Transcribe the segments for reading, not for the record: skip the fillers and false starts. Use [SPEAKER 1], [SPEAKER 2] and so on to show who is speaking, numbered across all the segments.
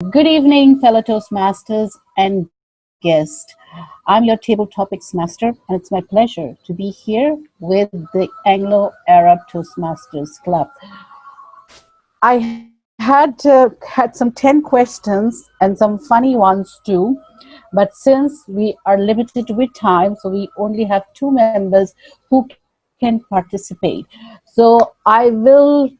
[SPEAKER 1] Good evening, fellow Toastmasters and guests. I'm your table topics master, and it's my pleasure to be here with the Anglo-Arab Toastmasters Club. I had some 10 questions and some funny ones too, but since we are limited with time, so we only have two members who can participate. So I will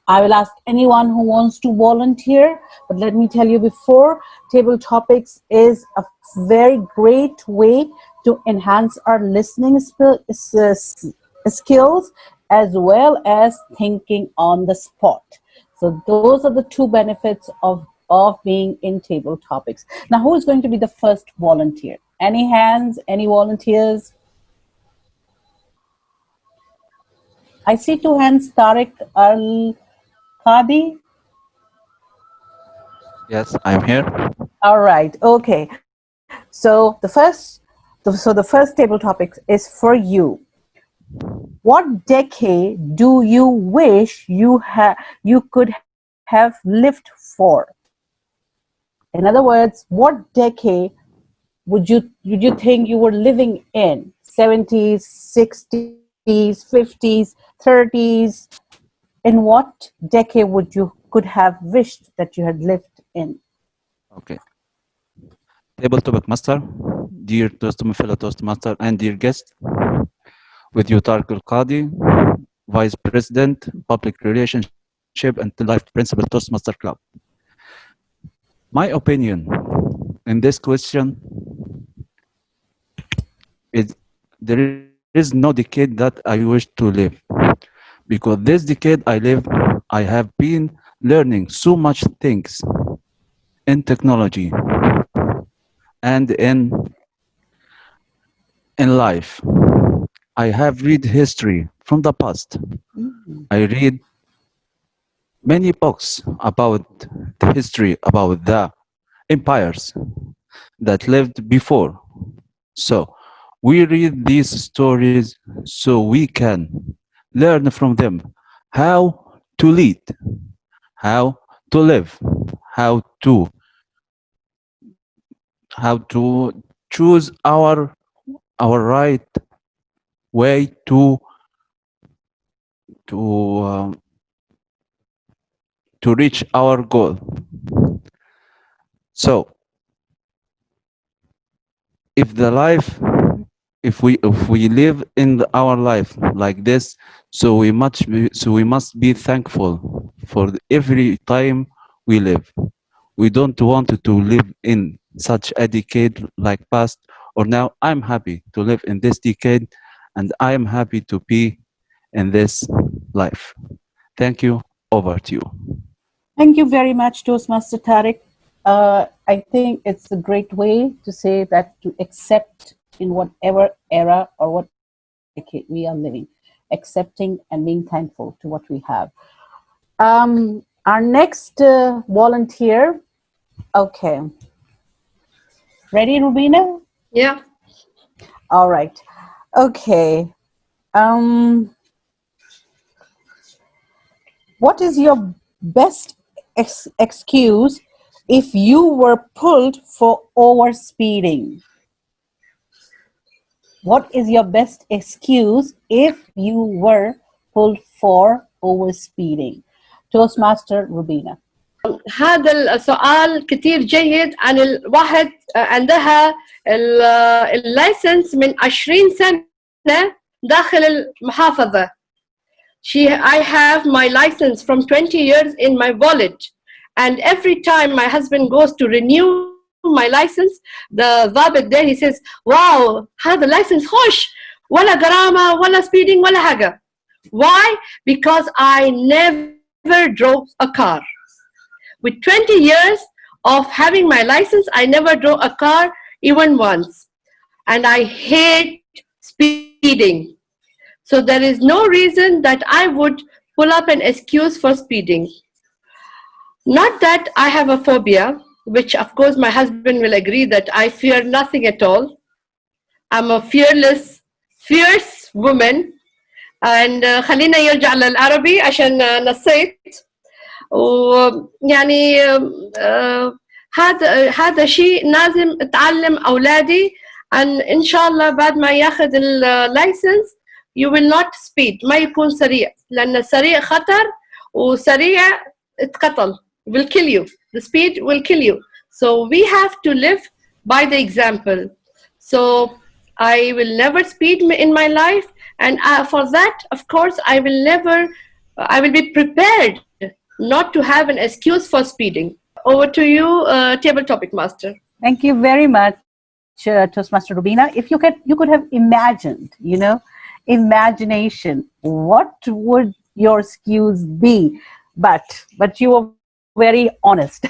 [SPEAKER 1] ask anyone who wants to volunteer, but let me tell you before, table topics is a very great way to enhance our listening skills as well as thinking on the spot. So those are the two benefits of being in table topics. Now, who is going to be the first volunteer? Any hands? Any volunteers? I see two hands. Tariq Al Qadi.
[SPEAKER 2] Yes, I'm here.
[SPEAKER 1] All right. Okay. So the first table topic is for you. What decade do you wish you could have lived for? In other words, what decade would you think you were living in? 70s, 60s, 50s, 30s? In what decade would you could have wished that you had lived in?
[SPEAKER 2] Okay. Table topic master, dear fellow Toastmaster and dear guest, with you Tariq Al Qadi, Vice President, Public Relationship and Life Principal Toastmaster Club. My opinion in this question is there is no decade that I wish to live because this decade I live, I have been learning so much things in technology and in life. I have read history from the past.
[SPEAKER 1] Mm.
[SPEAKER 2] I read many books about the history about the empires that lived before. So we read these stories so we can learn from them how to lead, how to live, how to how to choose our right way to to reach our goal. So if the life if we live in our life like this, so we must be thankful for every time we live. We don't want to live in such a decade like past or now. I'm happy to live in this decade, and I am happy to be in this life. Thank you. Over to you.
[SPEAKER 1] Thank you very much, Toastmaster Tariq. I think it's a great way to say that to accept in whatever era or whatever decade we are living, accepting and being thankful to what we have. Our next volunteer, okay. Ready, Rubina?
[SPEAKER 3] Yeah.
[SPEAKER 1] All right. Okay. Um, what is your best excuse if you were pulled for overspeeding? What is your best excuse if you were pulled for overspeeding? Toastmaster Rubina.
[SPEAKER 3] هذا السؤال كتير جيد عن الواحد عندها اللايسنس من 20 سنة داخل المحافظة. I have my license from 20 years in my wallet, and every time my husband goes to renew my license, the ضابط there he says, wow, هذا license خوش ولا غرامة ولا speeding ولا حاجة. Why? Because I never drove a car. With 20 years of having my license, I never drove a car even once. And I hate speeding. So there is no reason that I would pull up an excuse for speeding. Not that I have a phobia, which of course my husband will agree that I fear nothing at all. I'm a fearless, fierce woman. And خلينا يرجع للعربي عشان نسيت. ويعني هذا شيء لازم تعلم أولادي إن شاء الله بعد ما ياخذ اللايسنس you will not speed، ما يكون سريع، لأن السريع خطر وسريع اتقتل will kill you. The speed will kill you. So we have to live by the example. So I will never speed in my life, and for that, of course, I will be prepared not to have an excuse for speeding. Over to you, table topic master.
[SPEAKER 1] Thank you very much, Toastmaster Rubina. If you could have imagined, imagination, what would your excuse be? But you were very honest.